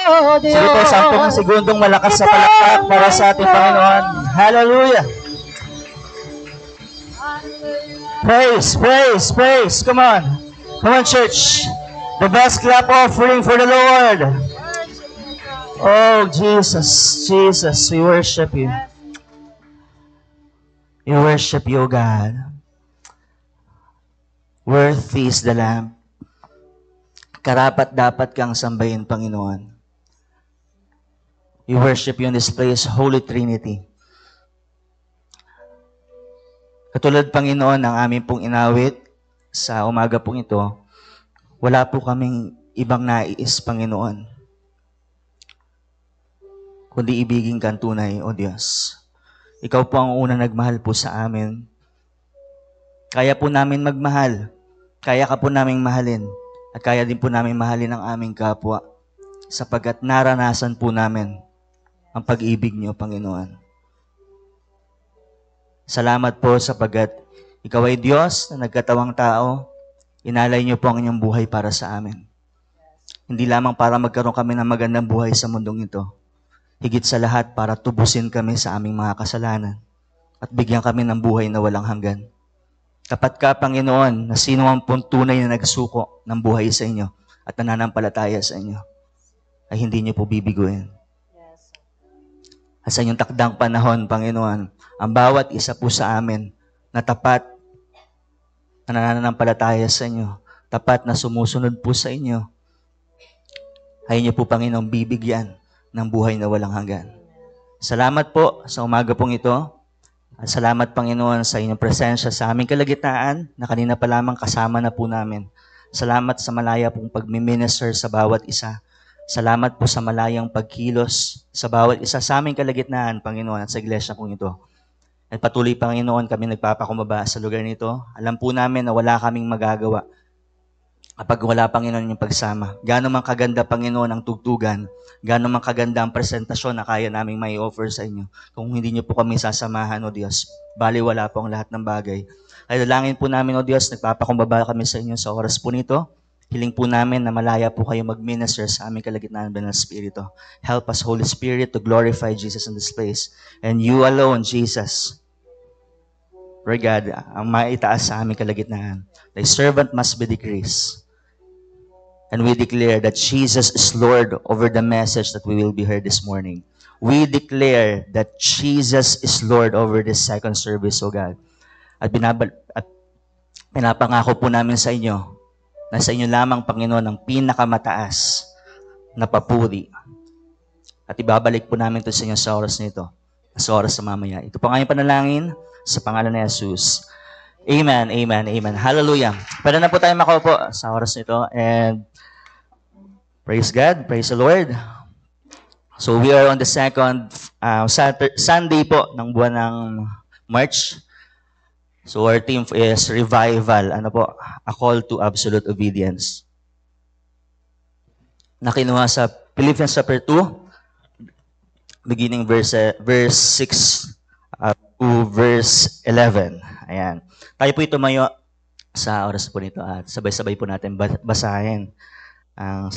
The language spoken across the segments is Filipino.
Oh, Diyos. Sige po, 10 segundong malakas na palakpak para sa ating Panginoon. Hallelujah. Praise, praise, praise. Come on. Come on, church. The best clap offering for the Lord. Oh, Jesus, Jesus, we worship you. We worship you, God. Worthy is the Lamb. Karapat dapat kang sambahin, Panginoon. We worship you in this place, Holy Trinity. Katulad, Panginoon, ng aming pong inawit sa umaga pong ito, wala po kaming ibang nais, Panginoon, kundi ibigin kang tunay, O Diyos. Ikaw po ang unang nagmahal po sa amin. Kaya po namin magmahal. Kaya ka po naming mahalin. At kaya din po namin mahalin ang aming kapwa. Sapagkat naranasan po namin ang pag-ibig niyo, Panginoon. Salamat po sapagkat ikaw ay Diyos na nagkatawang tao. Inalay niyo po ang inyong buhay para sa amin. Hindi lamang para magkaroon kami ng magandang buhay sa mundong ito. Higit sa lahat para tubusin kami sa aming mga kasalanan at bigyan kami ng buhay na walang hanggan. Tapat ka, Panginoon, na sino ang pong tunay na nagsuko ng buhay sa inyo at nananampalataya sa inyo, ay hindi niyo po bibiguin. At sa inyong takdang panahon, Panginoon, ang bawat isa po sa amin na tapat na nananampalataya sa inyo, tapat na sumusunod po sa inyo, ay inyo po, Panginoon, bibigyan ng buhay na walang hanggan. Salamat po sa umaga pong ito. At salamat, Panginoon, sa inyong presensya sa aming kalagitnaan na kanina pa lamang kasama na po namin. Salamat sa malaya pong pagmiminister sa bawat isa. Salamat po sa malayang pagkilos sa bawat isa sa aming kalagitnaan, Panginoon, at sa iglesia pong ito. At patuloy, Panginoon, kami nagpapakumbaba sa lugar nito. Alam po namin na wala kaming magagawa kapag wala, Panginoon, yung pagsama. Gaano man kaganda, Panginoon, ang tugtugan, gaano man kaganda ang presentasyon na kaya naming may offer sa inyo. Kung hindi niyo po kami sasamahan, O Diyos, bali wala po ang lahat ng bagay. Ay dalangin po namin, O Diyos, nagpapakumbaba kami sa inyo sa oras po nito. Hiling po namin na malaya po kayo mag-minister sa aming kalagitnaan ng Espiritu. Help us, Holy Spirit, to glorify Jesus in this place. And you alone, Jesus, Lord God, ang maitaas sa aming kalagitnaan. Thy servant must be decreased. And we declare that Jesus is Lord over the message that we will be heard this morning. We declare that Jesus is Lord over this second service, O God. At pinapangako po namin sa inyo na sa inyo lamang, Panginoon, ang pinakamataas na papuri. At ibabalik po namin ito sa inyo sa oras nito, sa oras sa mamaya. Ito po ang aming panalangin sa pangalan ni Jesus. Amen, amen, amen. Hallelujah. Pwede na po tayo makaupo sa oras nito. And praise God, praise the Lord. So we are on the second Sunday po ng buwan ng March. So our theme is revival. Ano po? A call to absolute obedience. Nakinuha sa Philippians chapter 2, beginning verse 6 to verse 11. Ayan. Tayo po tumayo sa oras po nito at sabay-sabay po natin basahin ang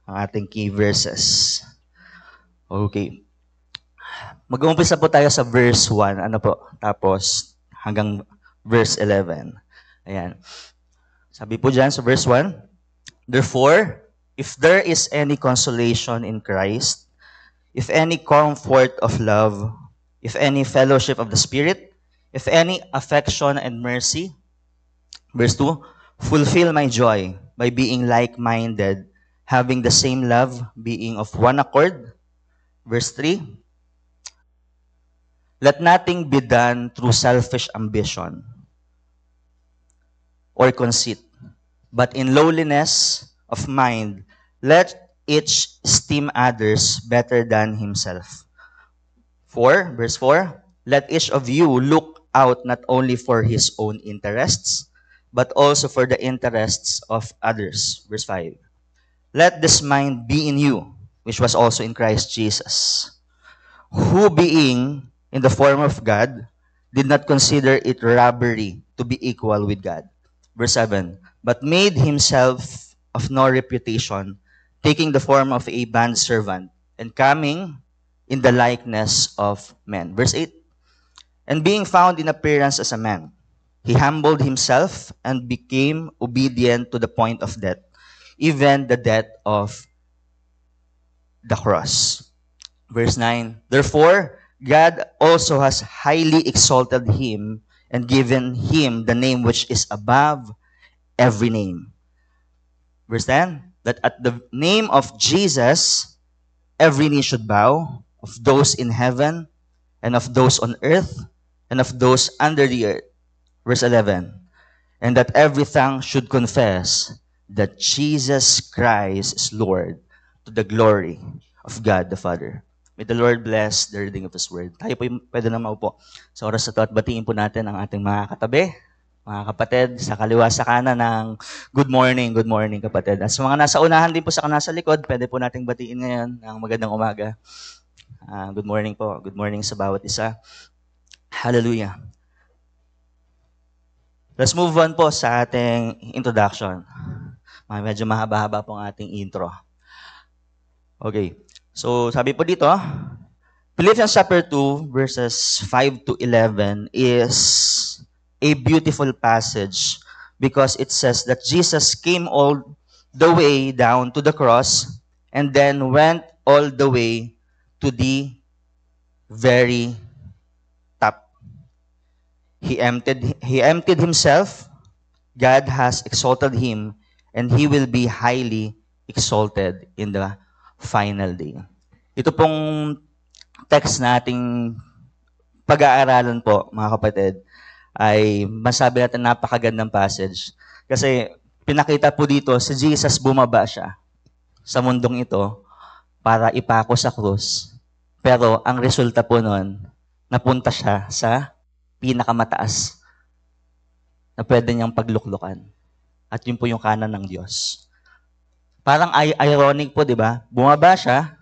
ating key verses. Okay. Mag-uumpisa po tayo sa verse 1. Ano po? Tapos hanggang verse 11. Ayan. Sabi po dyan sa verse 1, therefore, if there is any consolation in Christ, if any comfort of love, if any fellowship of the Spirit, if any affection and mercy, verse 2, fulfill my joy by being like-minded, having the same love, being of one accord. Verse 3, let nothing be done through selfish ambition or conceit, but in lowliness of mind, let each esteem others better than himself. Verse 4, let each of you look out not only for his own interests, but also for the interests of others. Verse 5, let this mind be in you, which was also in Christ Jesus, who being in the form of God, did not consider it robbery to be equal with God. Verse 7, but made himself of no reputation, taking the form of a bondservant, and coming in the likeness of men. Verse 8, and being found in appearance as a man, he humbled himself and became obedient to the point of death, even the death of the cross. Verse 9, therefore, God also has highly exalted him and given him the name which is above every name. Verse 10, that at the name of Jesus, every knee should bow, of those in heaven, and of those on earth, and of those under the earth. Verse 11, and that every tongue should confess that Jesus Christ is Lord, to the glory of God the Father. May the Lord bless the reading of His Word. Tayo po yung pwede na maupo sa oras na ito at batiin po natin ang ating mga katabi, mga kapatid, sa kaliwa sa kanan ng good morning kapatid. At sa mga nasa unahan din po sa nasa likod, pwede po nating batiin ngayon ng magandang umaga. Good morning po. Good morning sa bawat isa. Hallelujah. Let's move on po sa ating introduction. Medyo mahaba-haba po ang ating intro. Okay. So, sabi po dito, Philippians chapter 2, verses 5 to 11 is a beautiful passage because it says that Jesus came all the way down to the cross and then went all the way to the very top. He emptied himself. God has exalted him, and he will be highly exalted in the final day. Ito pong text nating pag-aaralan po, mga kapatid, ay masabi natin napakagandang passage. Kasi pinakita po dito, si Jesus bumaba siya sa mundong ito para ipako sa krus. Pero ang resulta po nun, napunta siya sa pinakamataas na pwede niyang pagluklukan. At yun po yung kanan ng Diyos. Parang ironic po, di ba? Bumaba siya,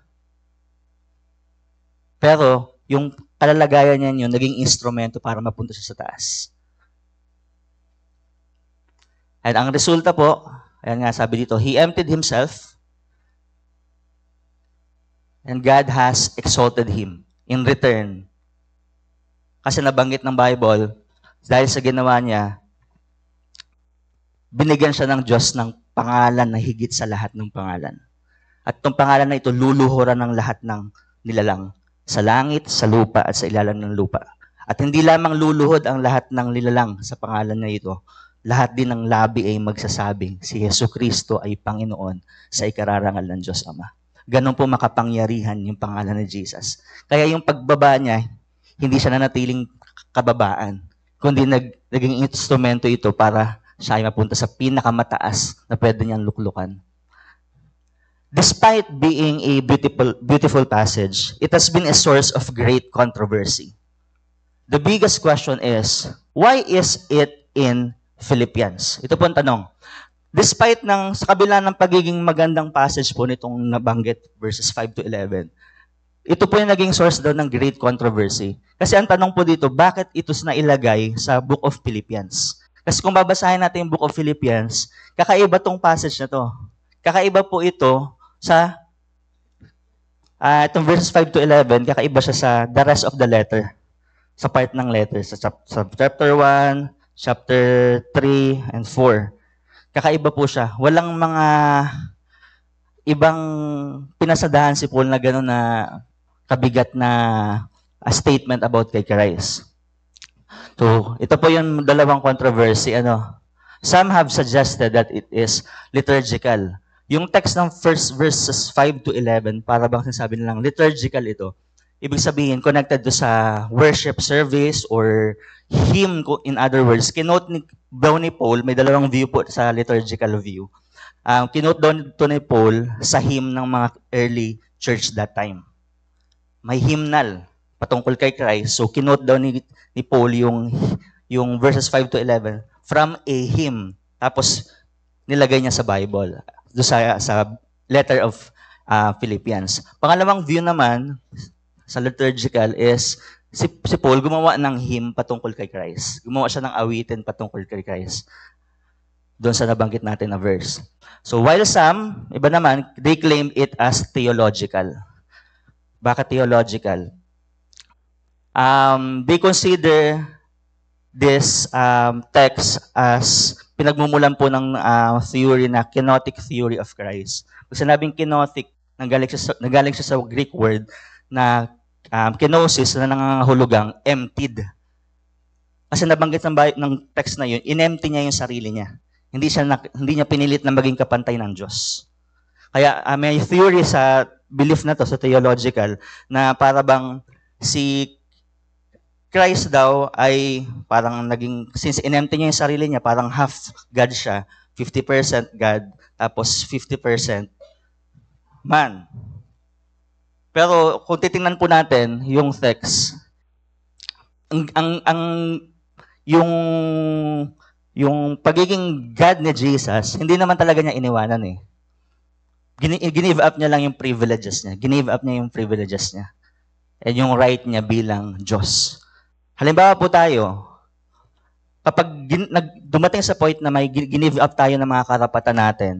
pero yung kalalagayan niya yun, naging instrumento para mapunta siya sa taas. At ang resulta po, ayan nga sabi dito, He emptied Himself, and God has exalted Him in return. Kasi nabanggit ng Bible, dahil sa ginawa niya, binigyan siya ng Diyos ng pangalan na higit sa lahat ng pangalan. At itong pangalan na ito, luluhuran ng lahat ng nilalang sa langit, sa lupa, at sa ilalim ng lupa. At hindi lamang luluhod ang lahat ng nilalang sa pangalan na ito, lahat din ng labi ay magsasabing si Jesucristo ay Panginoon sa ikararangal ng Diyos Ama. Ganon po makapangyarihan yung pangalan ni Jesus. Kaya yung pagbaba niya, hindi siya nanatiling kababaan, kundi naging instrumento ito para siya ay mapunta sa pinakamataas na pwede niyang luklukan. Despite being a beautiful passage, it has been a source of great controversy. The biggest question is, why is it in Philippians? Ito po ang tanong. Despite sa kabila ng pagiging magandang passage po nitong nabanggit, verses 5 to 11, ito po yung naging source daw ng great controversy. Kasi ang tanong po dito, bakit ito nailagay sa Book of Philippians? Kasi kung babasahin natin yung Book of Philippians, kakaiba tong passage na to. Kakaiba po ito sa itong verses 5 to 11, kakaiba siya sa the rest of the letter. Sa part ng letter. Sa chapter 1, chapter 3, and 4. Kakaiba po siya. Walang mga ibang pinasadahan si Paul na gano'n na kabigat na statement about kay Christ. So, ito po yung dalawang controversy. Some have suggested that it is liturgical. Yung text ng first verses 5 to 11, para bang sinasabi nilang liturgical ito, ibig sabihin, connected to sa worship service or hymn, in other words. Kinote daw ni Paul, may dalawang view po sa liturgical view. Kinote daw ito ni Paul sa hymn ng mga early church that time. May hymnal patungkol kay Christ. So, kinote daw ni Paul yung verses 5 to 11 from a hymn. Tapos, nilagay niya sa Bible. Doon sa letter of Philippians. Pangalawang view naman sa liturgical is si Paul gumawa ng hymn patungkol kay Christ. Gumawa siya ng awitin patungkol kay Christ. doon sa nabanggit natin na verse. So while some, iba naman, they claim it as theological. Bakit theological? They consider this text as pinagmumulan po ng theory na kenotic theory of Christ. Pag sinabing kenotic, nanggaling siya sa Greek word na kenosis na nangangahulugang emptied. Kasi nabanggit ng text na yun, in-empty niya yung sarili niya. Hindi niya pinilit na maging kapantay ng Diyos. Kaya may theory sa belief na to, sa theological, na para bang si Christ daw ay parang since in-empty niya yung sarili niya, parang half God siya, 50% God, tapos 50% man. Pero kung titingnan po natin yung text, yung pagiging God ni Jesus, hindi naman talaga niya iniwanan eh. Ginive up niya lang yung privileges niya. Ginive up niya yung privileges niya. And yung right niya bilang Diyos. Halimbawa po tayo, kapag dumating sa point na may ginive up tayo ng mga karapatan natin,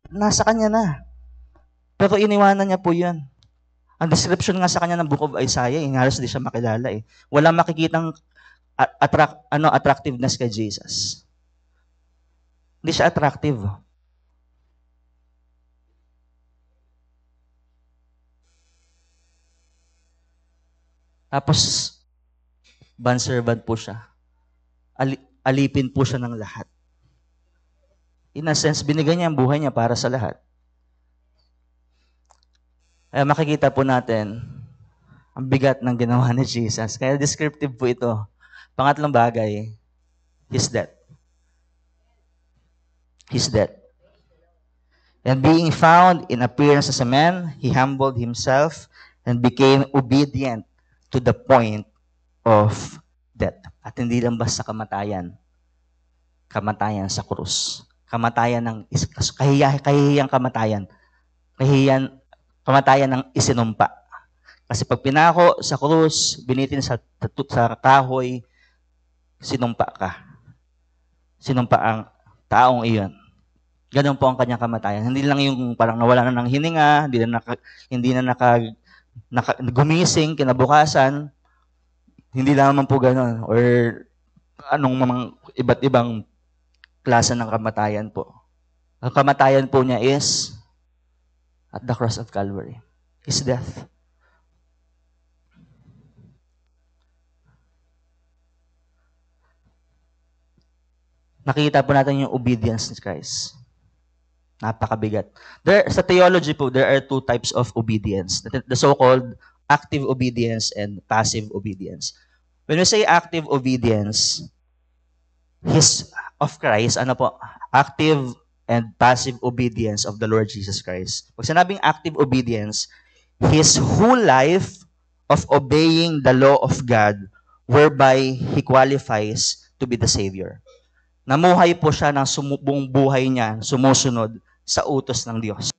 Nasa kanya na. Pero iniwanan niya po yan. Ang description nga sa kanya ng Book of Isaiah, halos di siya makilala eh. Wala makikitang attractiveness kay Jesus. Hindi siya attractive. Tapos, bondservant po siya. Alipin po siya ng lahat. In a sense, binigay niya ang buhay niya para sa lahat. Kaya makikita po natin ang bigat ng ginawa ni Jesus. Kaya descriptive po ito. Pangatlong bagay, His death. His death. And being found in appearance as a man, He humbled Himself and became obedient to the point of death. At hindi lang basta kamatayan. Kamatayan sa krus. Kamatayan ng kahihiyang kamatayan. Kamatayan ng isinumpa. Kasi pag pinako sa krus, binitin sa kahoy, sinumpa ka. Sinumpa ang taong iyon. Ganun po ang kanyang kamatayan. Hindi lang yung parang nawala na ng hininga, hindi na gumising kinabukasan. Hindi naman po ganun. Or anong mga iba't ibang klase ng kamatayan po. Ang kamatayan po niya is at the cross of Calvary. His death. Nakita po natin yung obedience ni Christ. Napakabigat. Sa theology po, there are two types of obedience. The so-called active obedience and passive obedience. When we say active obedience, of Christ, active and passive obedience of the Lord Jesus Christ. Pag sinabing active obedience, His whole life of obeying the law of God whereby He qualifies to be the Savior. Namuhay po siya ng buong buhay niya, sumusunod sa utos ng Diyos.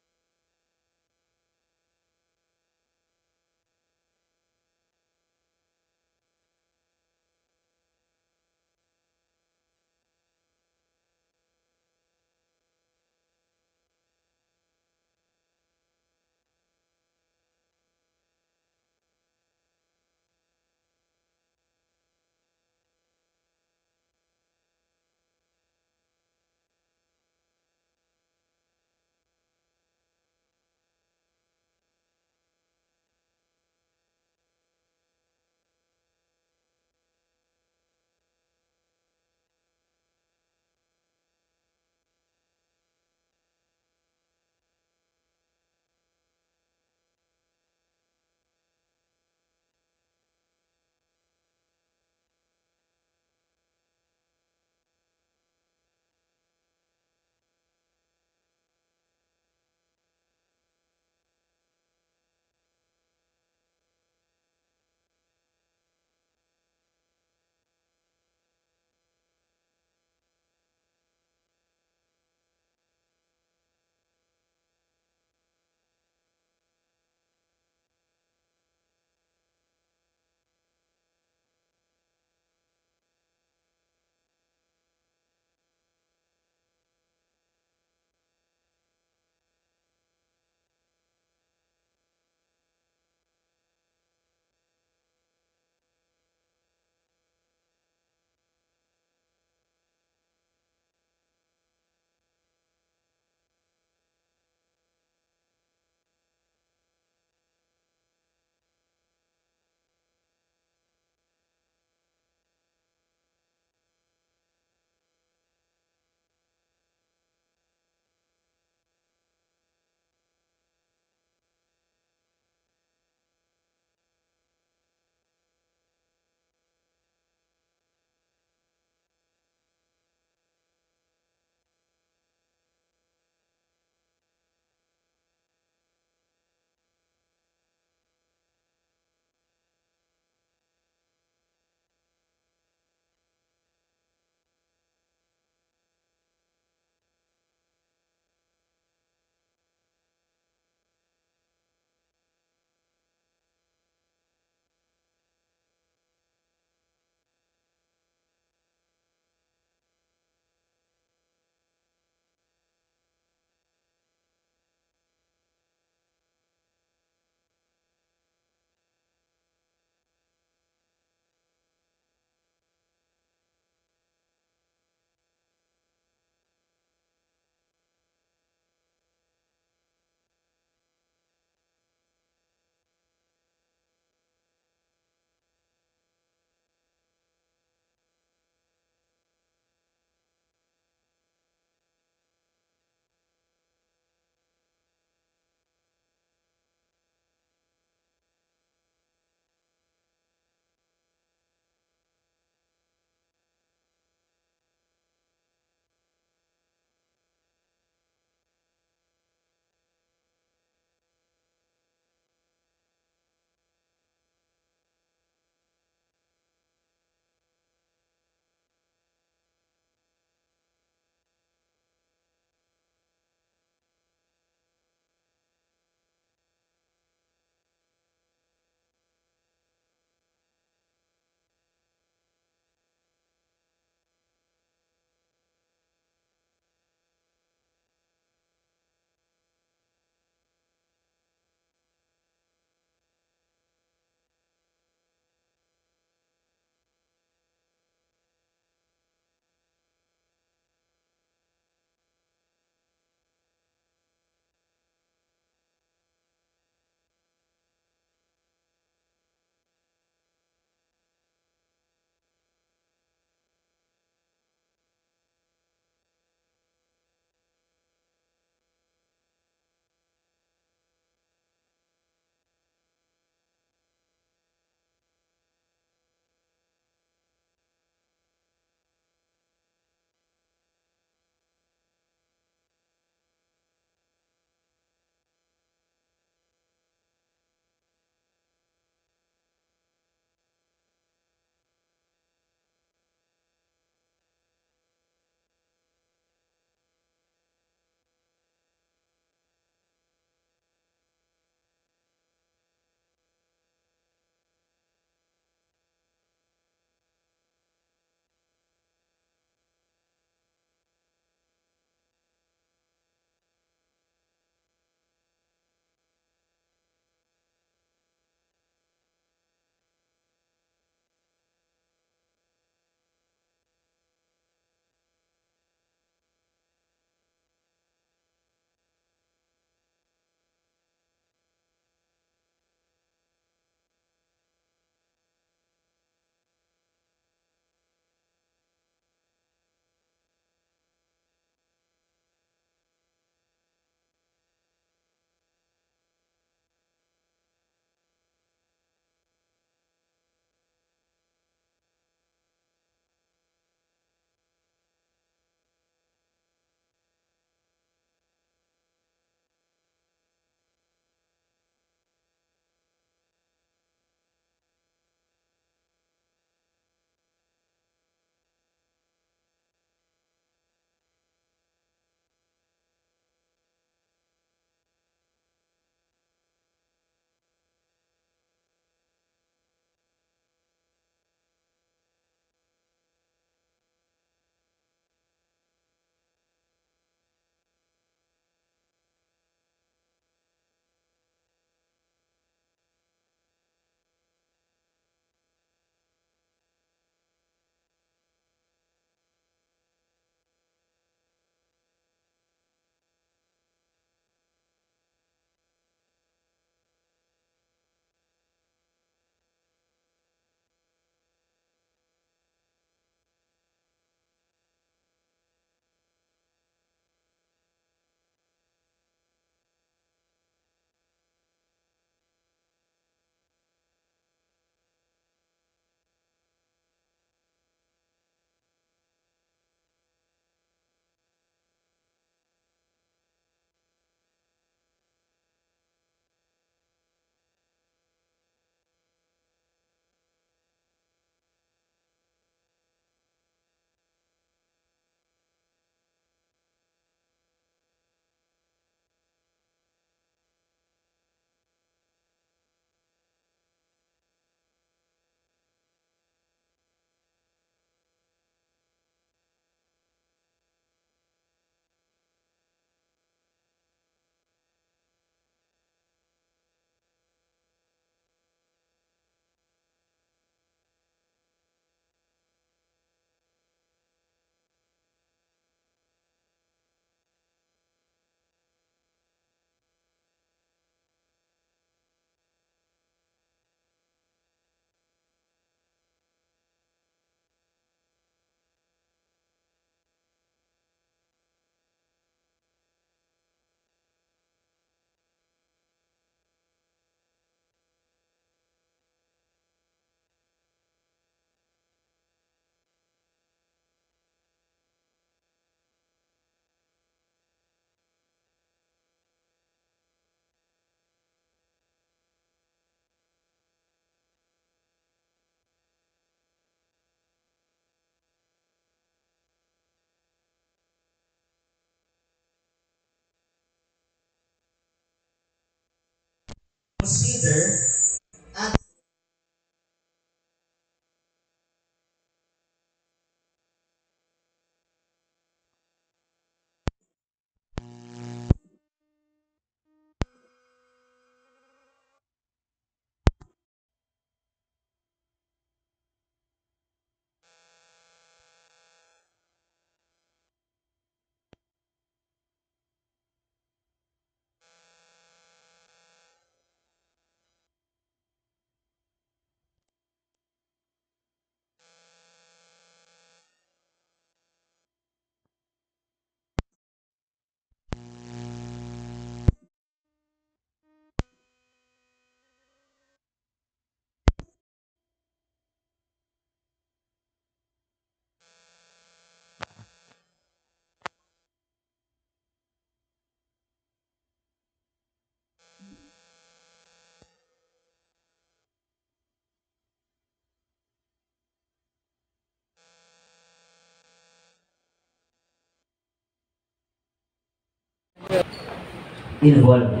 Involved.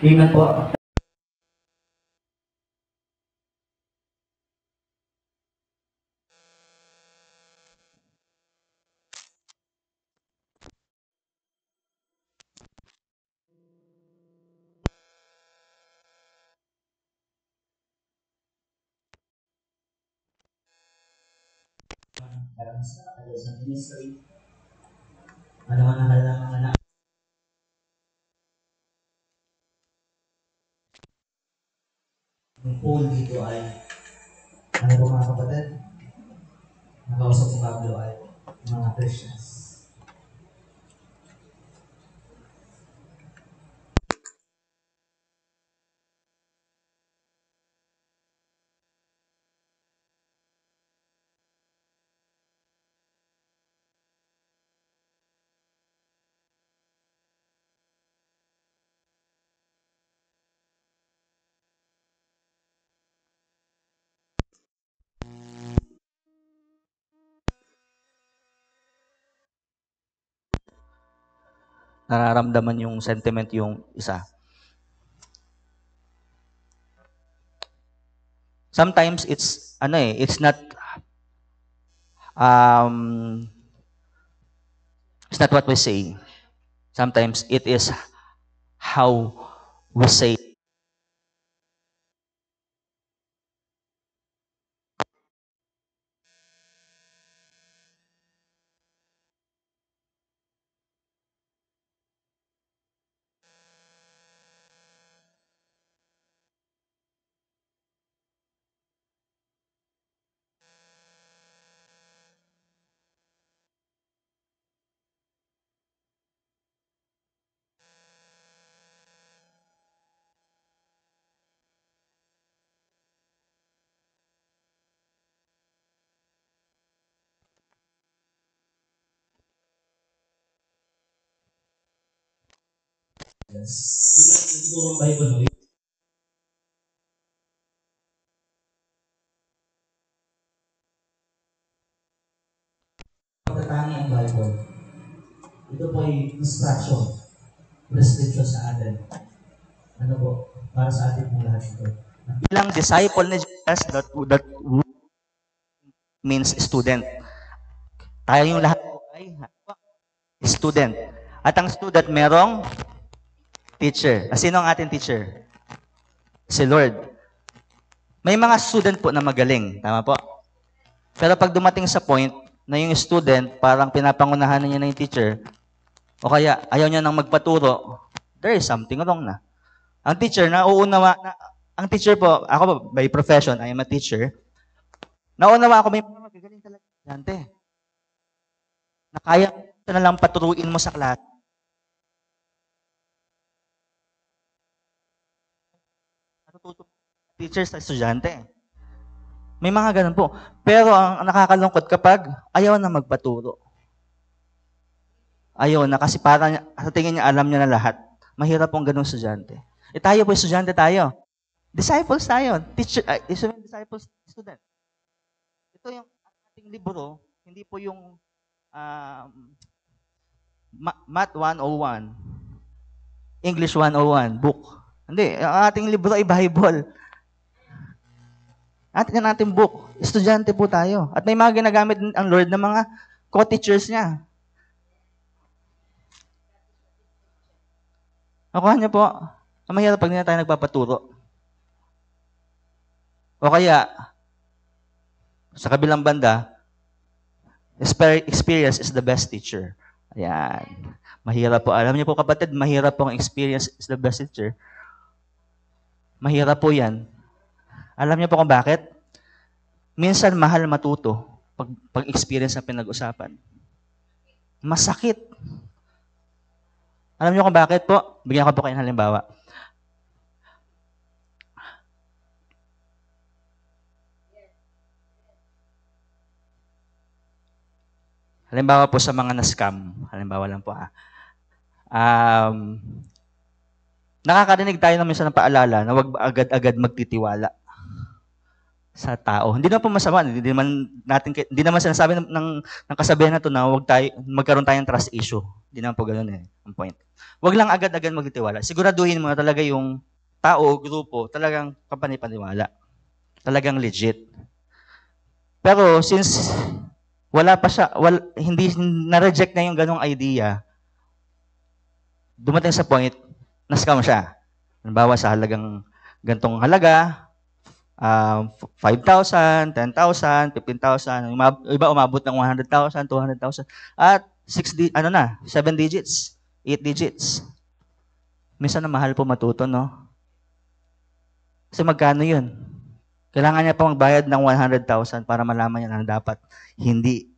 Ingat po. Parang sa ministry. Ano man ang kailangan na ang poll dito ay ano po mga kapatid? Nakausap si Pablo ay mga Christians. Nararamdaman yung sentiment yung isa. Sometimes it's it's not um it's not what we say. Sometimes it is how we say. Siguro ang Bible mo. Pagkatangi ang Bible. Ito po ay instruction, prescription sa atin. Ano po? Para sa atin po lahat ito. Bilang disciple ni Jesus, that means student. Tayo yung lahat ay student. At ang student merong teacher. Sino ang ating teacher? Si Lord. May mga student po na magaling. Tama po? Pero pag dumating sa point na yung student, parang pinapangunahan niya na yung teacher, o kaya ayaw niya nang magpaturo, there is something wrong na. Ang teacher, ang teacher po, ako po, by profession, I am a teacher, naunawa ako, may mga magagaling talaga estudyante. Na kaya na lang paturuin mo sa klase. Natututo teacher sa estudyante. May mga ganun po. Pero ang nakakalungkot kapag ayaw na magpaturo. Ayaw na kasi parang sa tingin niya alam niya na lahat. Mahirap pong ganun estudyante. Tayo po estudyante tayo. Disciples tayo. Teacher, disciples, student. Ito yung ating libro, hindi po yung Math 101, English 101 book. Hindi, ang ating libro ay Bible. Atin ang ating book. Estudyante po tayo. At may mga ginagamit ang Lord ng mga co-teachers niya. Nakuha niyo po, ang mahirap pag hindi na tayo nagpapaturo. O kaya, sa kabilang banda, experience is the best teacher. Ayan. Mahirap po. Alam niyo po kapatid, mahirap po ang experience is the best teacher. Mahirap po yan. Alam niyo po kung bakit? Minsan mahal matuto pag experience na pinag-usapan. Masakit. Alam niyo kung bakit po? Bigyan ko po kayo ng halimbawa. Halimbawa po sa mga na-scam. Halimbawa lang po nakakarinig tayo ng minsan ng paalala na huwag agad-agad magtitiwala sa tao. Hindi naman po masama. Hindi naman sinasabi ng kasabihan na to na huwag magkaroon tayong trust issue. Hindi naman po ganoon ang point. Huwag lang agad-agad magtitiwala. Siguraduhin mo na talaga yung tao o grupo talagang kapanipaniwala. Talagang legit. Pero since wala pa siya, hindi na-reject na yung ganong idea, dumating sa point, na-scam siya. Halimbawa sa halagang gantong halaga, 5,000, 10,000, 15,000, iba umabot ng 100,000, 200,000, at 7 digits, 8 digits. Minsan na mahal po matuto, no? Kasi magkano yun? Kailangan niya pa magbayad ng 100,000 para malaman niya na dapat hindi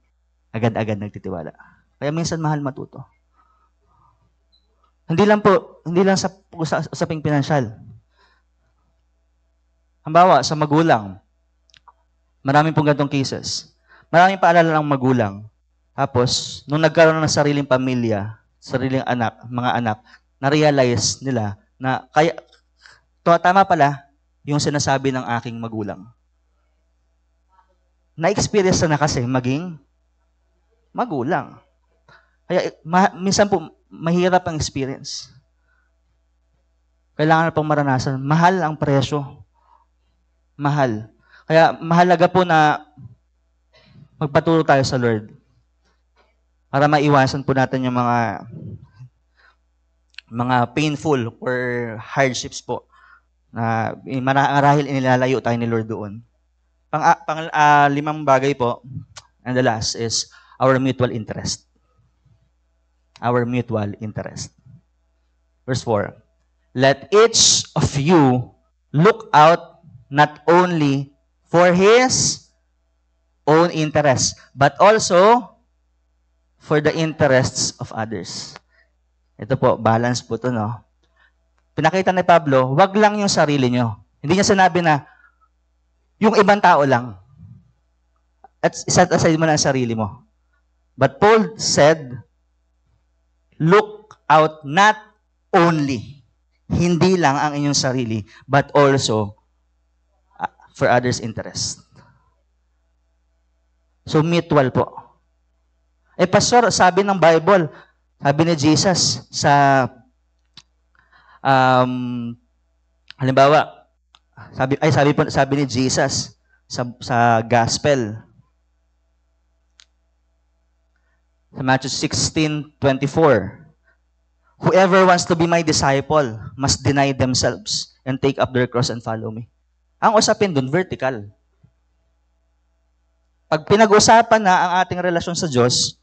agad-agad nagtitiwala. Kaya minsan mahal matuto. Hindi lang sa usaping pinansyal. Halimbawa, sa magulang, maraming pong ganitong cases. Maraming paalala ng magulang. Tapos, nung nagkaroon ng sariling pamilya, sariling anak, mga anak, na-realize nila na tama pala yung sinasabi ng aking magulang. Na-experience na kasi maging magulang. Kaya minsan po, mahirap ang experience. Kailangan na pong maranasan. Mahal ang presyo. Mahal. Kaya mahalaga po na magpaturo tayo sa Lord para maiwasan po natin yung mga painful or hardships po na marahil inilalayo tayo ni Lord doon. Limang bagay po, and the last is our mutual interest. Our mutual interest. Verse 4. Let each of you look out not only for his own interests, but also for the interests of others. Ito po, balance po ito, no? Pinakita ni Pablo, wag lang yung sarili nyo. Hindi niya sinabi na yung ibang tao lang. At set aside mo na ang sarili mo. But Paul said, look out not only, hindi lang ang inyong sarili, but also for others' interest. So, mutual po. Pastor, sabi ng Bible, sabi ni Jesus sa halimbawa, sabi ni Jesus sa gospel sa Matthew 16:24, whoever wants to be my disciple must deny themselves and take up their cross and follow me. Ang usapin dun, vertical. Pag pinag-usapan na ang ating relasyon sa Diyos,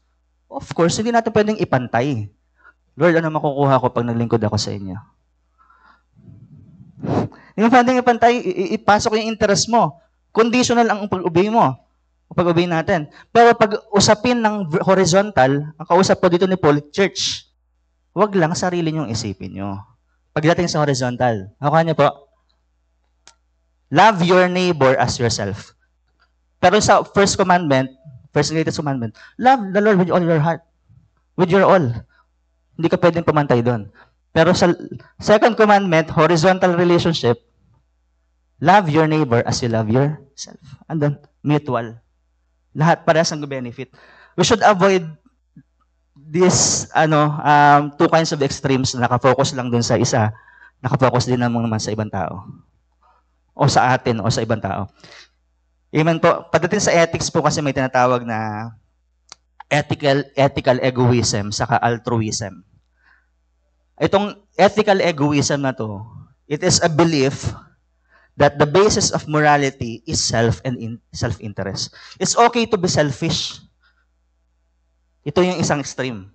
of course, hindi natin pwedeng ipantay. Lord, ano makukuha ko pag naglingkod ako sa inyo? Hindi mo pwedeng ipantay, ipasok yung interest mo. Conditional ang pag-obey mo. Pag-obey natin. Pero pag usapin ng horizontal, ang kausap po dito ni Paul, church, wag lang sarili niyong isipin nyo. Pagdating sa horizontal, nakuha niyo po, love your neighbor as yourself. Pero sa first greatest commandment, love the Lord with all your heart. With your all. Hindi ka pwedeng pumantay doon. Pero sa second commandment, horizontal relationship, love your neighbor as you love yourself. And then, mutual. Lahat parehas ang benefit. We should avoid this two kinds of extremes na nakafocus lang dun sa isa Nakafocus din naman sa ibang tao. O sa atin, o sa ibang tao. Amen po. Pagdating sa ethics po kasi may tinatawag na ethical egoism saka altruism. Itong ethical egoism na to, it is a belief that the basis of morality is self-interest. It's okay to be selfish. Ito yung isang extreme.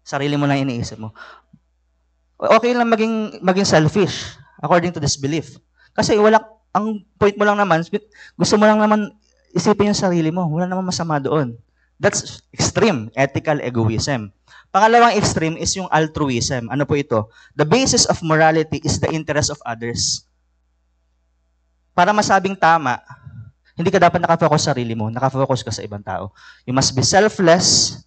Sarili mo lang iniisip mo. Okay lang maging selfish according to this belief. Kasi ang point mo lang naman, gusto mo lang naman isipin yung sarili mo. Wala naman masama doon. That's extreme, ethical egoism. Pangalawang extreme is yung altruism. Ano po ito? The basis of morality is the interest of others. Para masabing tama, hindi ka dapat nakafocus sa sarili mo, nakafocus ka sa ibang tao. You must be selfless,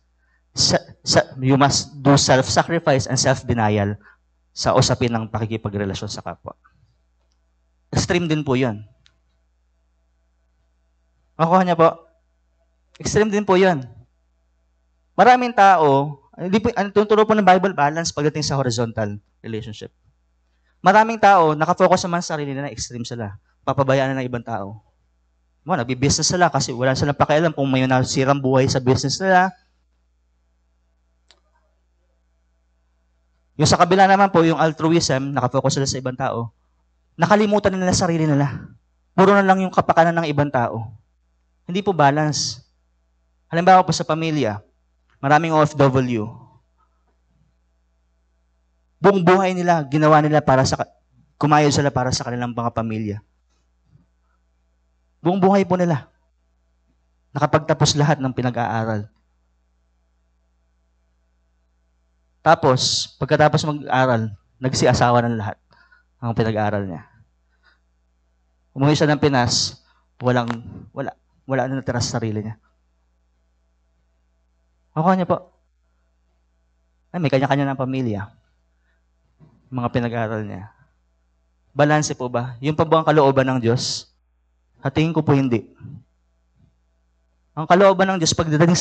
you must do self-sacrifice and self-denial sa usapin ng pakikipagrelasyon sa kapwa. Extreme din po yun. Makuha niya po? Extreme din po yun. Maraming tao, tuturo po ng Bible balance pagdating sa horizontal relationship. Maraming tao, nakafocus naman sa sarili na extreme sila. Papabayaan na ng ibang tao. Nagbi-business sila kasi wala silang pakialam kung may nasirang buhay sa business nila. Yung sa kabila naman po, yung altruism, nakafocus sila sa ibang tao. Nakalimutan nila sarili nila. Puro na lang yung kapakanan ng ibang tao. Hindi po balance. Halimbawa po sa pamilya, maraming OFW. Buong buhay nila, ginawa nila kumayod sila para sa kanilang mga pamilya. Buong buhay po nila. Nakapagtapos lahat ng pinag-aaral. Tapos, pagkatapos mag-aaral, nagsiasawa ng lahat ang pinag-aaral niya. Umuwi siya ng Pinas, wala na natira sa sarili niya. Ako niya po. May kanya-kanya ng pamilya. Mga pinag-aaral niya. Balanse po ba? Yung pa ba ang kalooban ng Diyos? Tingin ko po hindi. Ang kalooban ng Diyos pagdating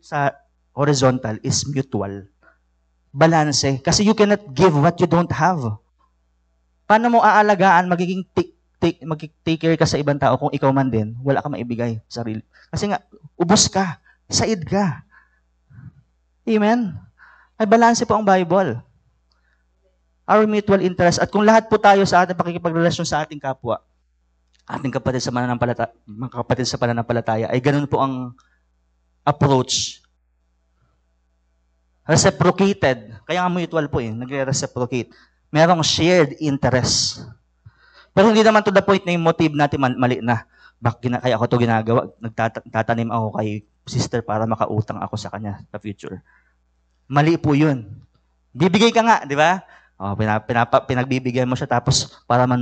sa horizontal is mutual. Balanse. Kasi you cannot give what you don't have. Paano mo aalagaan, mag-take care ka sa ibang tao kung ikaw man din, wala ka maibigay sa sarili. Kasi nga, ubos ka, said ka. Amen? Ay balanse po ang Bible. Our mutual interest. At kung lahat po tayo sa ating pakikipagrelasyon sa ating kapwa, ating kapatid sa mga kapatid sa pananampalataya, ay ganun po ang approach. Reciprocated. Kaya nga mutual po nagre-reciprocate. Merong shared interest. Pero hindi naman to the point na yung motive natin mali na. Kaya ako to ginagawa. Nagtatanim ako kay sister para makautang ako sa kanya sa future. Mali po yun. Bibigay ka nga, di ba? Pinagbibigyan mo siya tapos para man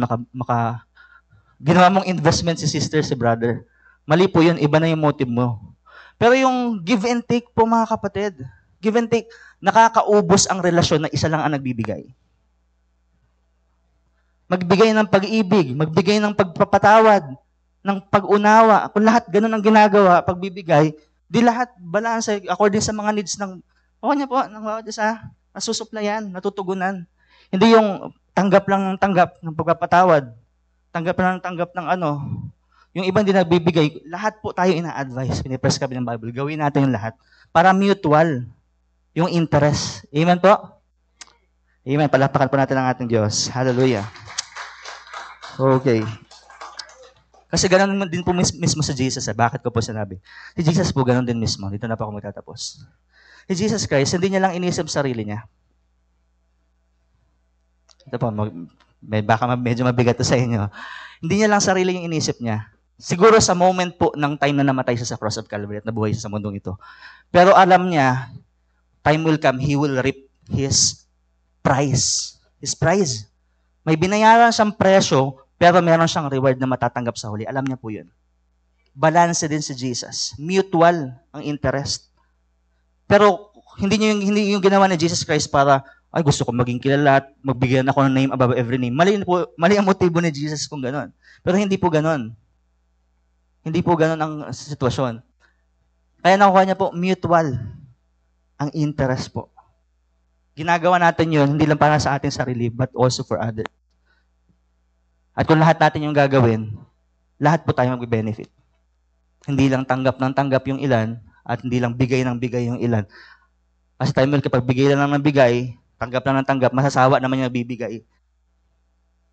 ginawa mong investment si sister, si brother. Mali po yun. Iba na yung motive mo. Pero yung give and take po mga kapatid. Give and take. Nakakaubos ang relasyon na isa lang ang nagbibigay. Magbigay ng pag-ibig. Magbigay ng pagpapatawad. Ng pag-unawa. Kung lahat ganun ang ginagawa, pagbibigay, di lahat balance according sa mga needs ng niya po, ng bawat isa. Nasusuplayan, natutugunan. Hindi yung tanggap lang ng tanggap ng pagpapatawad. Tanggap ng yung ibang din nagbibigay, lahat po tayo ina-advise, pinipress kami ng Bible, gawin natin yung lahat para mutual yung interest. Amen po? Amen. Palapakan po natin ang ating Diyos. Hallelujah. Okay. Kasi ganun din po mismo sa Jesus. Bakit ko po sinabi? Si Jesus po ganun din mismo. Dito na po ako magtatapos. Si Jesus Christ, hindi niya lang inisip sarili niya. Ito po, baka medyo mabigat to sa inyo. Hindi niya lang sarili yung inisip niya. Siguro sa moment po ng time na namatay siya sa cross of Calvary at nabuhay siya sa mundong ito. Pero alam niya, time will come, He will reap His prize. His prize. May binayaran siyang presyo, pero meron siyang reward na matatanggap sa huli. Alam niya po yun. Balance din si Jesus. Mutual ang interest. Pero hindi yung ginawa ni Jesus Christ para gusto ko maging kilala at magbigyan ako ng name above every name. Mali ang motibo ni Jesus kung gano'n. Pero hindi po gano'n. Hindi po gano'n ang sitwasyon. Kaya nakuha niya po, mutual ang interest po. Ginagawa natin yun, hindi lang para sa ating sarili, but also for others. At kung lahat natin yung gagawin, lahat po tayo mag-benefit. Hindi lang tanggap ng tanggap yung ilan, at hindi lang bigay ng bigay yung ilan. Kasi tayo kapag bigay lang ng bigay, tanggap lang ng tanggap, masasawa naman yung bibigay.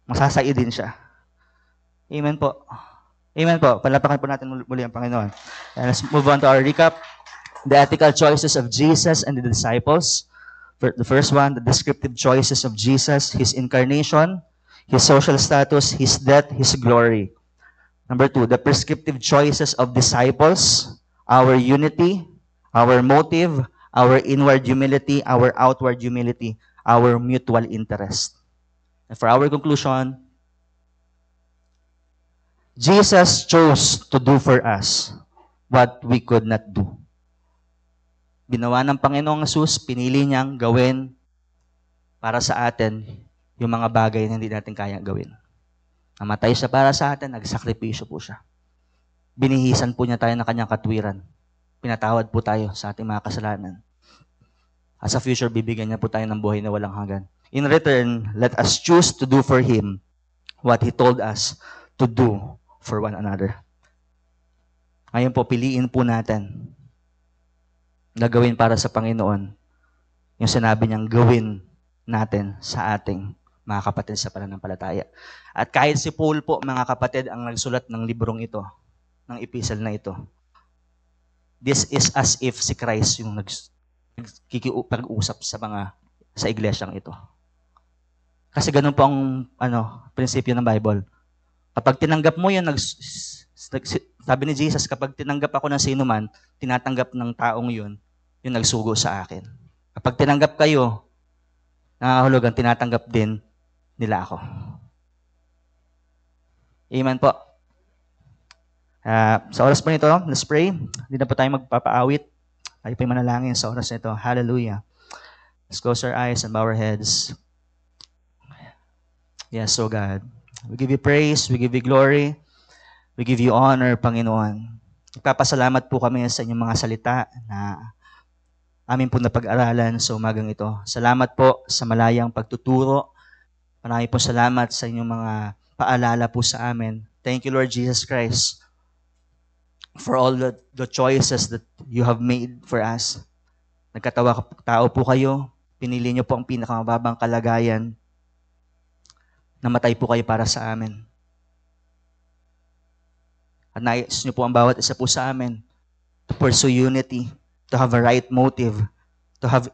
Masasai din siya. Amen po. Amen po. Palapakan po natin muli ang Panginoon. And let's move on to our recap. The ethical choices of Jesus and the disciples. The first one, the descriptive choices of Jesus, His incarnation, His social status, His death, His glory. Number two, the prescriptive choices of disciples, our unity, our motive, our inward humility, our outward humility, our mutual interest. And for our conclusion, Jesus chose to do for us what we could not do. Ginawa ng Panginoong Jesus, pinili niyang gawin para sa atin yung mga bagay na hindi natin kayang gawin. Namatay siya para sa atin, nagsakripisyo po siya. Binihisan po niya tayo ng kanyang katwiran. Pinatawad po tayo sa ating mga kasalanan. At sa future, bibigyan niya po tayo ng buhay na walang hanggan. In return, let us choose to do for Him what He told us to do for one another. Ngayon po, piliin po natin na gawin para sa Panginoon yung sinabi niyang gawin natin sa ating mga kapatid sa pananampalataya. At kahit si Paul po, mga kapatid, ang nagsulat ng librong ito, ng epistle na ito, this is as if si Christ yung nagkikipag-usap sa iglesyang ito. Kasi ganun po ang prinsipyo ng Bible. Kapag tinanggap mo yun, sabi ni Jesus, kapag tinanggap ako ng sino man, tinatanggap ng taong yun, yung nagsugo sa akin. Kapag tinanggap kayo, nangangahulugan, tinatanggap din nila ako. Amen po. Sa oras po nito, let's pray. Hindi na po tayo magpapaawit. Tayo po'y manalangin sa oras nito. Hallelujah. Let's close our eyes and bow our heads. Yes, so God. We give you praise, we give you glory, we give you honor, Panginoon. Nagpapasalamat po kami sa inyong mga salita na amin po napag-aralan sa umagang ito. Salamat po sa malayang pagtuturo. Marami po salamat sa inyong mga paalala po sa amin. Thank you, Lord Jesus Christ, for all the choices that you have made for us. Nagkatawa-tao po kayo. Pinili niyo po ang pinakamababang kalagayan. Namatay po kayo para sa amin. At nais niyo po ang bawat isa po sa amin to pursue unity, to have a right motive, to have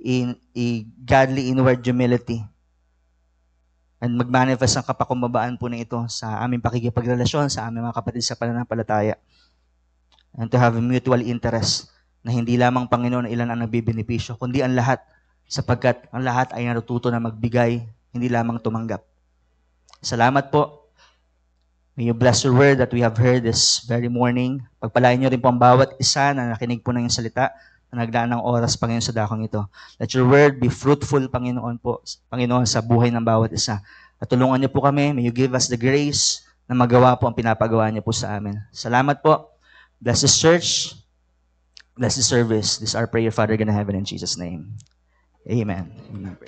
a godly inward humility, and mag-manifest ang kapakumbabaan po na ito sa aming pakikipagrelasyon, sa aming mga kapatid sa pananampalataya. And to have a mutual interest na hindi lamang Panginoon na ilan ang nagbibenepisyo, kundi ang lahat, sapagkat ang lahat ay natututo na magbigay, hindi lamang tumanggap. Salamat po. May you bless your word that we have heard this very morning. Pagpalain niyo rin po ang bawat isa na nakinig po ng iyong salita na nagdaan ng oras, Panginoon, sa dakong ito. Let your word be fruitful, Panginoon po, Panginoon, sa buhay ng bawat isa. At tulungan niyo po kami. May you give us the grace na magawa po ang pinapagawa niyo po sa amin. Salamat po. Bless this church. Bless this service. This is our prayer, Father God in heaven, in Jesus' name. Amen. Amen.